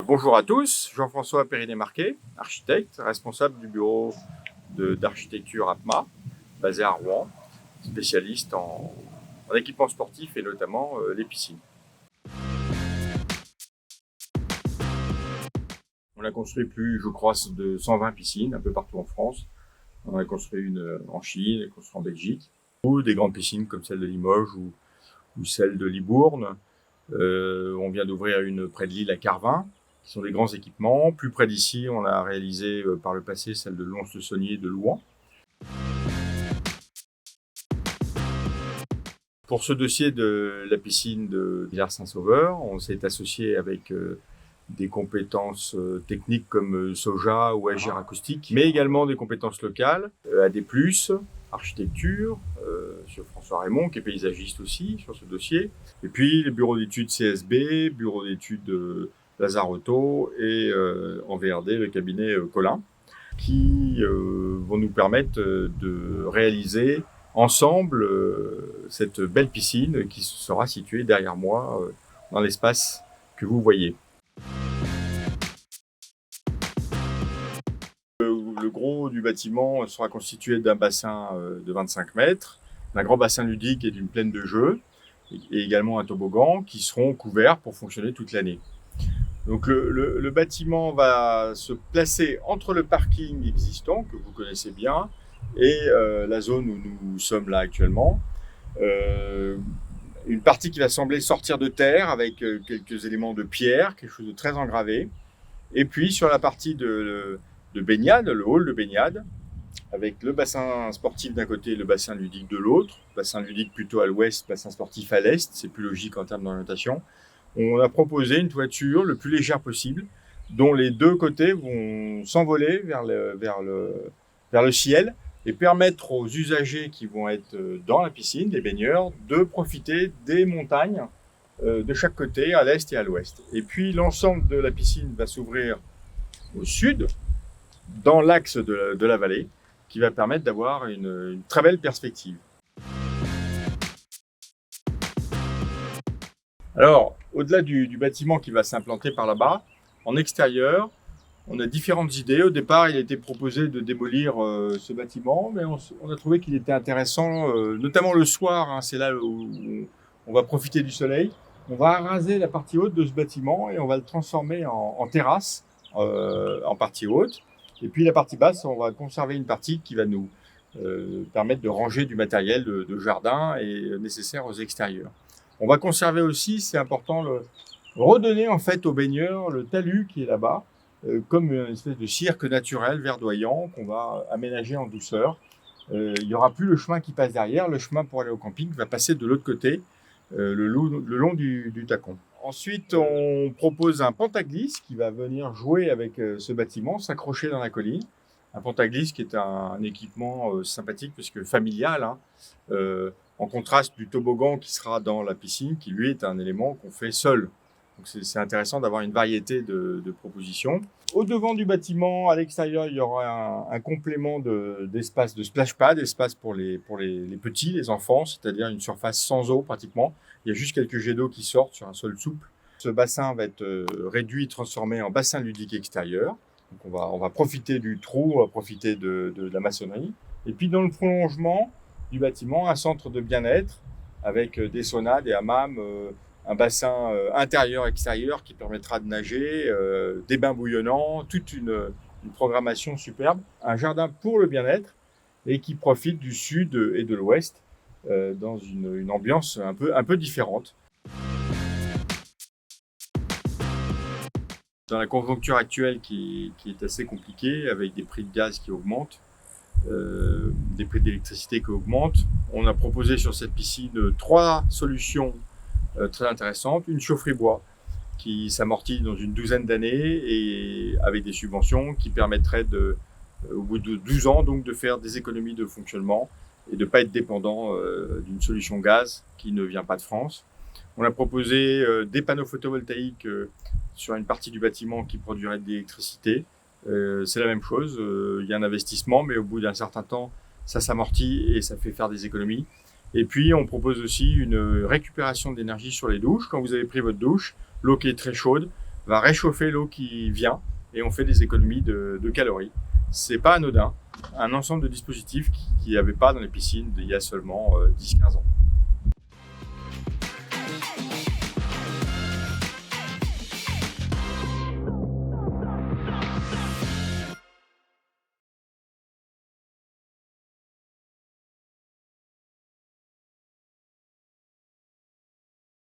Bonjour à tous, Jean-François Périnet-Marquet, architecte, responsable du bureau d'architecture APMA, basé à Rouen, spécialiste en équipement sportif et notamment les piscines. On a construit plus, je crois, de 120 piscines un peu partout en France. On en a construit une en Chine, on a construit en Belgique, ou des grandes piscines comme celle de Limoges ou celle de Libourne. On vient d'ouvrir une près de Lille à Carvin, qui sont des grands équipements. Plus près d'ici, on a réalisé par le passé celle de Lons-le-Saunier de Louan. Pour ce dossier de la piscine de Villars-Saint-Sauveur, on s'est associé avec des compétences techniques comme Soja ou Agir Acoustique, mais également des compétences locales, AD+, architecture, sur François Raymond, qui est paysagiste aussi sur ce dossier, et puis les bureaux d'études CSB, bureau d'études Lazarotto et en VRD, le cabinet Collin, qui vont nous permettre de réaliser ensemble cette belle piscine qui sera située derrière moi dans l'espace que vous voyez. Le gros du bâtiment sera constitué d'un bassin de 25 mètres, d'un grand bassin ludique et d'une plaine de jeu, et également un toboggan qui seront couverts pour fonctionner toute l'année. Donc le bâtiment va se placer entre le parking existant, que vous connaissez bien, et la zone où nous sommes là actuellement. Une partie qui va sembler sortir de terre avec quelques éléments de pierre, quelque chose de très engravé. Et puis sur la partie de baignade, le hall de baignade, avec le bassin sportif d'un côté et le bassin ludique de l'autre. Bassin ludique plutôt à l'ouest, bassin sportif à l'est, c'est plus logique en termes d'orientation. On a proposé une toiture le plus légère possible, dont les deux côtés vont s'envoler vers le ciel et permettre aux usagers qui vont être dans la piscine, les baigneurs, de profiter des montagnes de chaque côté, à l'est et à l'ouest. Et puis l'ensemble de la piscine va s'ouvrir au sud, dans l'axe de la vallée, qui va permettre d'avoir une très belle perspective. Alors, au-delà du bâtiment qui va s'implanter par là-bas, en extérieur, on a différentes idées. Au départ, il a été proposé de démolir ce bâtiment, mais on a trouvé qu'il était intéressant, notamment le soir, hein, c'est là où on va profiter du soleil. On va raser la partie haute de ce bâtiment et on va le transformer en terrasse en partie haute. Et puis la partie basse, on va conserver une partie qui va nous permettre de ranger du matériel de jardin et nécessaire aux extérieurs. On va conserver aussi, c'est important, redonner en fait aux baigneurs le talus qui est là-bas, comme une espèce de cirque naturel verdoyant qu'on va aménager en douceur. Il n'y aura plus le chemin qui passe derrière, le chemin pour aller au camping va passer de l'autre côté, le long du tacon. Ensuite, on propose un pentaglisse qui va venir jouer avec ce bâtiment, s'accrocher dans la colline. Un pentaglisse qui est un équipement sympathique puisque familial, hein, en contraste du toboggan qui sera dans la piscine, qui lui est un élément qu'on fait seul. Donc c'est intéressant d'avoir une variété de propositions. Au devant du bâtiment, à l'extérieur, il y aura un complément d'espace de splash pad, espace pour les petits, les enfants, c'est-à-dire une surface sans eau pratiquement. Il y a juste quelques jets d'eau qui sortent sur un sol souple. Ce bassin va être réduit, transformé en bassin ludique extérieur. Donc on va profiter du trou, on va profiter de la maçonnerie. Et puis dans le prolongement du bâtiment, un centre de bien-être avec des saunas, des hammams, un bassin intérieur-extérieur qui permettra de nager, des bains bouillonnants, toute une programmation superbe. Un jardin pour le bien-être et qui profite du sud et de l'ouest dans une ambiance un peu différente. Dans la conjoncture actuelle qui est assez compliquée, avec des prix de gaz qui augmentent, des prix d'électricité qui augmentent, on a proposé sur cette piscine 3 solutions très intéressantes. Une chaufferie bois qui s'amortit dans une douzaine d'années et avec des subventions qui permettraient au bout de 12 ans donc, de faire des économies de fonctionnement et de ne pas être dépendant d'une solution gaz qui ne vient pas de France. On a proposé des panneaux photovoltaïques sur une partie du bâtiment qui produirait de l'électricité. C'est la même chose, il y a un investissement, mais au bout d'un certain temps, ça s'amortit et ça fait faire des économies. Et puis, on propose aussi une récupération d'énergie sur les douches. Quand vous avez pris votre douche, l'eau qui est très chaude, va réchauffer l'eau qui vient et on fait des économies de calories. C'est pas anodin, un ensemble de dispositifs qu'il n'y avait pas dans les piscines il y a seulement 10-15 ans.